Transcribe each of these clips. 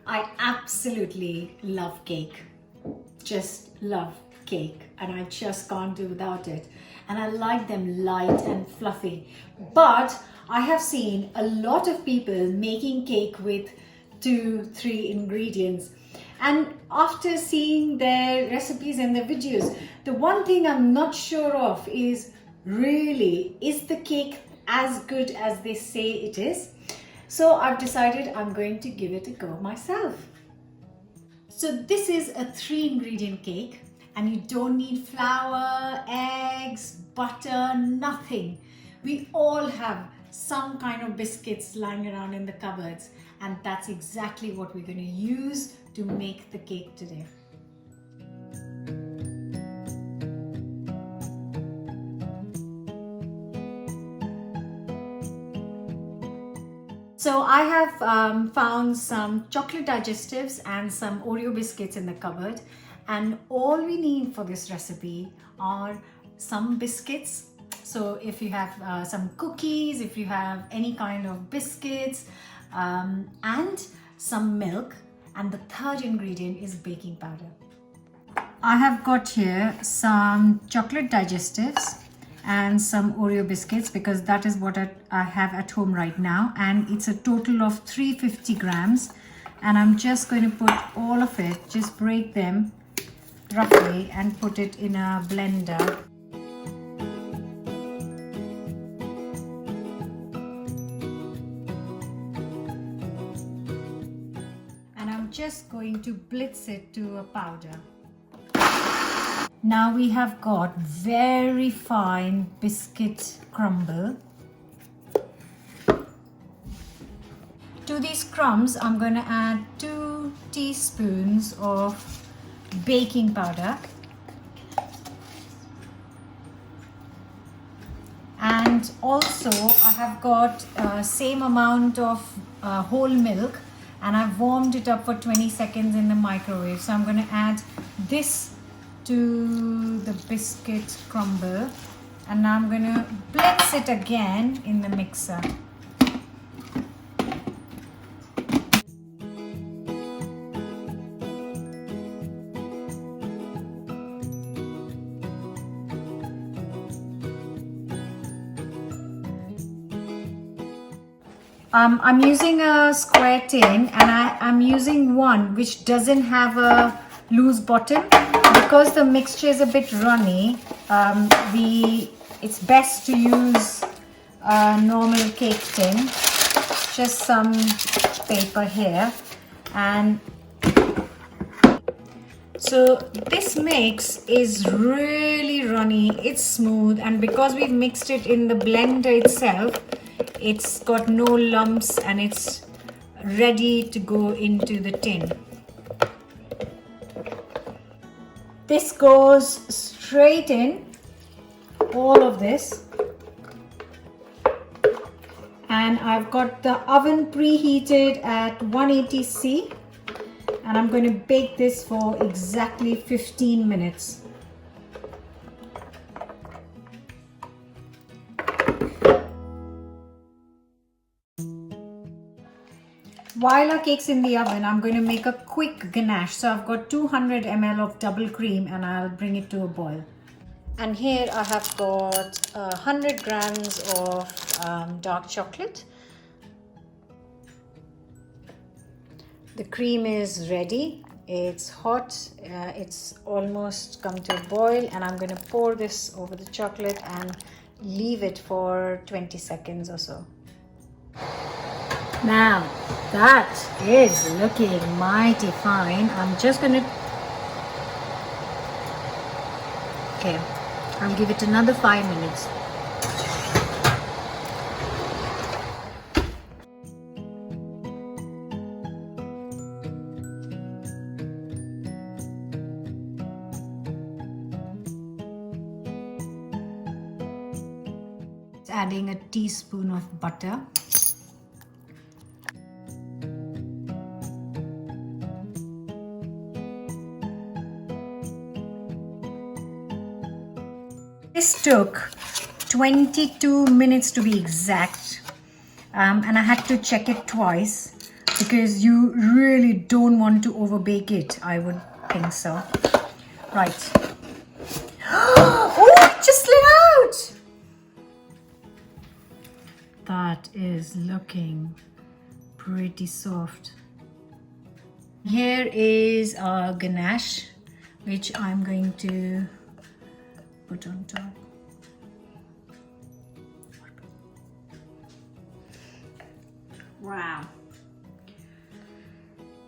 I absolutely love cake. Just love cake, and I just can't do without it. And I like them light and fluffy. But I have seen a lot of people making cake with 2-3 ingredients. And after seeing their recipes and their videos, the one thing I'm not sure of is really, is the cake as good as they say it is? So I've decided I'm going to give it a go myself. So this is a 3-ingredient cake, and you don't need flour, eggs, butter, nothing. We all have some kind of biscuits lying around in the cupboards, and that's exactly what we're going to use to make the cake today. So I have found some chocolate digestives and some Oreo biscuits in the cupboard, and all we need for this recipe are some biscuits. So if you have some cookies, if you have any kind of biscuits, and some milk, and the third ingredient is baking powder. I have got here some chocolate digestives and some Oreo biscuits because that is what I have at home right now, and it's a total of 350 grams, and I'm just going to put all of it, just break them roughly and put it in a blender. And I'm just going to blitz it to a powder. Now we have got very fine biscuit crumble. To these crumbs, I'm going to add 2 teaspoons of baking powder. And also I have got same amount of whole milk, and I've warmed it up for 20 seconds in the microwave. So I'm going to add this to the biscuit crumble, and now I'm going to blitz it again in the mixer. I'm using a square tin, and I'm using one which doesn't have a loose bottom. Because the mixture is a bit runny, it's best to use a normal cake tin. Just some paper here, and so this mix is really runny, it's smooth, and because we've mixed it in the blender itself, it's got no lumps and it's ready to go into the tin. This goes straight in, all of this, and I've got the oven preheated at 180°C, and I'm going to bake this for exactly 15 minutes. While our cake's in the oven, I'm going to make a quick ganache. So I've got 200 ml of double cream, and I'll bring it to a boil. And here I have got 100 grams of dark chocolate. The cream is ready. It's hot. It's almost come to a boil, and I'm going to pour this over the chocolate and leave it for 20 seconds or so. Now that is looking mighty fine. I'm just gonna, okay, I'll give it another 5 minutes. Adding a teaspoon of butter. This took 22 minutes to be exact, and I had to check it twice. because you really don't want to overbake it. I would think so. Right. Oh, it just slid out. That is looking pretty soft. Here is our ganache, which I'm going to put on top. Wow.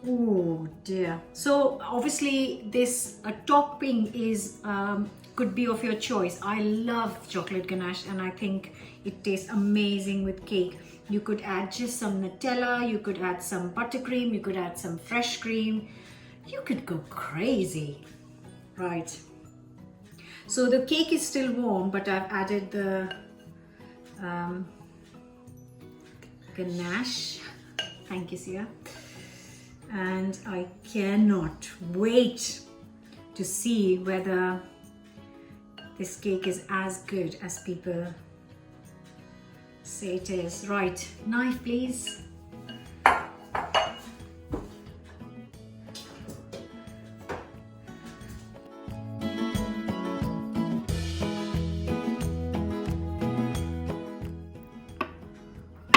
Oh dear. So obviously this topping is could be of your choice. I love chocolate ganache and I think it tastes amazing with cake. You could add just some Nutella, you could add some buttercream, you could add some fresh cream. You could go crazy. Right. So the cake is still warm, but I've added the ganache. Thank you, Sia. And I cannot wait to see whether this cake is as good as people say it is. Right, knife please.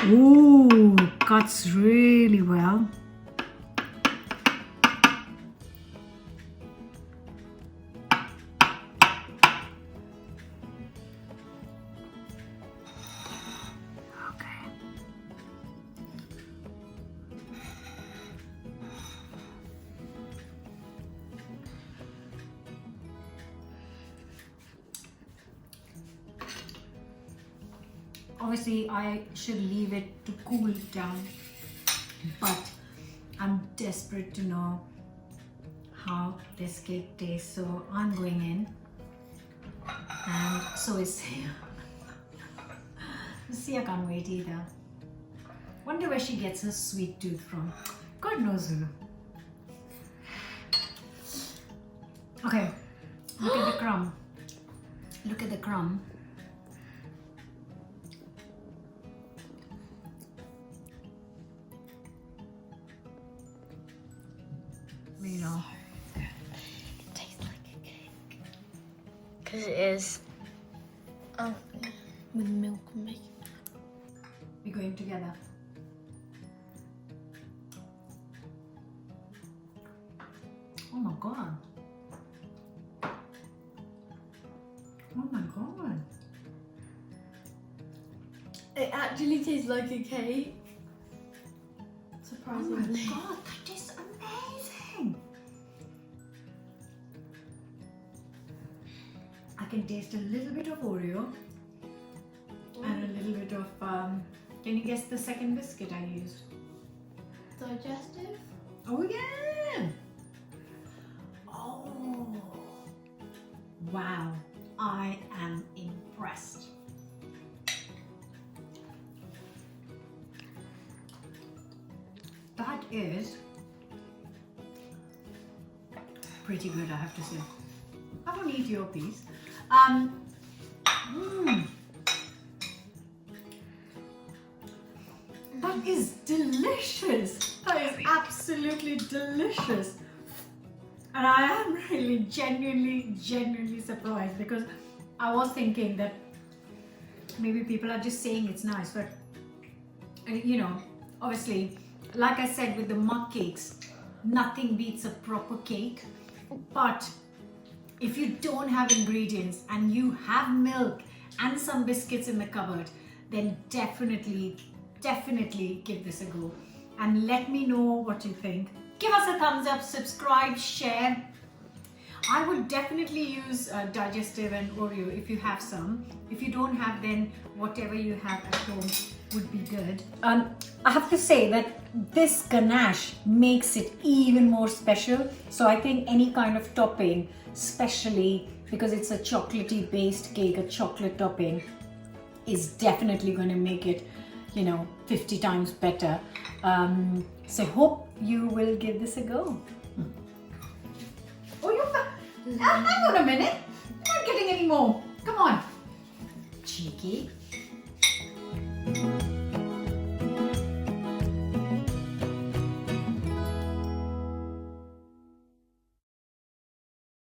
Ooh, cuts really well. Obviously, I should leave it to cool down, but I'm desperate to know how this cake tastes, so I'm going in, and so is Sia. Sia can't wait either. Wonder where she gets her sweet tooth from. God knows who. Okay, look at the crumb. Look at the crumb. You know, it tastes like a cake. Because it is. Oh, yeah. With milk and bacon. We're going together. Oh my god. Oh my god. It actually tastes like a cake. Oh Surprisingly. my god, that tastes amazing. I can taste a little bit of Oreo and a little bit of, can you guess the second biscuit I used? Digestive? Oh yeah! Oh! Wow, I am impressed. That is pretty good, I have to say. I won't eat your piece. That is delicious. That is absolutely delicious. And I am really genuinely surprised, because I was thinking that maybe people are just saying it's nice, but you know, obviously, like I said with the mug cakes, nothing beats a proper cake. But if you don't have ingredients and you have milk and some biscuits in the cupboard, then definitely give this a go and let me know what you think. Give us a thumbs up, subscribe, share. I would definitely use digestive and Oreo if you have some. If you don't have, then whatever you have at home would be good. I have to say that this ganache makes it even more special. So I think any kind of topping, especially because it's a chocolatey based cake, a chocolate topping, is definitely going to make it, you know, 50 times better. So hope you will give this a go. Oh, hang on a minute. I'm not getting any more. Come on. Cheeky.